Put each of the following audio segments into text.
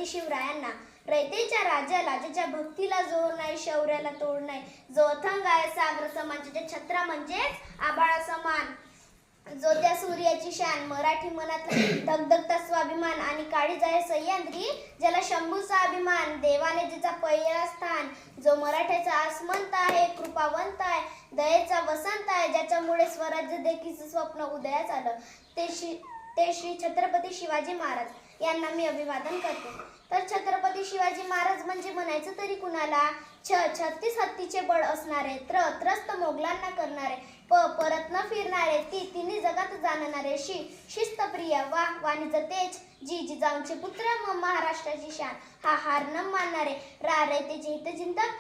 छत्रपती शिवरायांना. रयतेच्या राजाला ज्याच्या भक्तीला जोर नाही, शौर्याला तोड नाही, जो अथंग आहे सागर समान, ज्याच्या छत्रा म्हणजेच आभाळा समान, जो त्या सूर्याची शान, मराठी मनात धगधगता स्वाभिमान आणि काळीज आहे सह्याद्री, ज्याला शंभूचा अभिमान, देवाने जिचा पहिला स्थान, जो मराठ्याचा आसमंत आहे, कृपावंत आहे, दयेचा वसंत आहे, ज्याच्यामुळे स्वराज्य देखील स्वप्न उदयास आलं, ते श्री छत्रपती शिवाजी महाराज यांना मी अभिवादन करते. तर छत्रपती शिवाजी महाराज म्हणजे म्हणायचं तरी कुणाला? 36 हत्तीचे बळ असणारे, त्रस्त मोगलांना करणारे, परत न फिरणारे, तिन्ही जगात जाणणारे, शिस्तप्रिय, वाणीचं तेज, जिजाऊंचे पुत्र, महाराष्ट्राची शान, हार न मानणारे, रयतेचे हितचिंतक,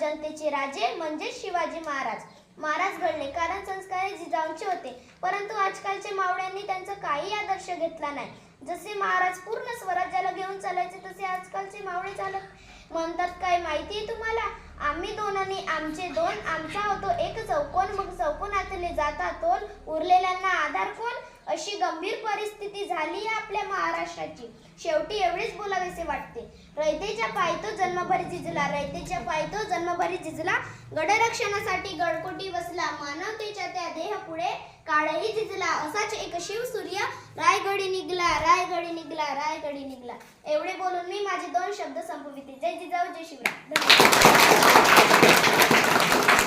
जनतेचे राजे म्हणजे शिवाजी महाराज. महाराज घडले कारण संस्कार जिजाऊंचे होते, परंतु आजकालच्या मावळ्यांनी त्यांचा काही आदर्श घेतला नाही. जसे महाराज पूर्ण स्वराज्याला घेऊन चालायचे तसे आजकालचे मावळे चालत. म्हणतात काय माहितीये तुम्हाला? आम्ही दोन आणि आमचे दोन, आमचा होतो एक चौकोन, मग चौकोनातले जाता तोल, उरलेल्यांना आधार कोण? अशी गंभीर परिस्थिती झाली आहे आपल्या महाराष्ट्राची. शेवटी एवढेच बोलावेसे वाटते. रयतेच्या पायी तो जन्मभरी झिजला, रयतेच्या पायी तो जन्मभरी झिजला, गडरक्षणासाठी गडकोटी वसला, मानवतेच्या त्या देह पुढे काळही झिजला, असाच एक शिवसूर्य रायगडी निघला, रायगडी निघला, रायगडी निघला. एवढे बोलून मी माझे 2 शब्द संपविते. जय जिजाऊ, जय शिवराय. धन्यवाद.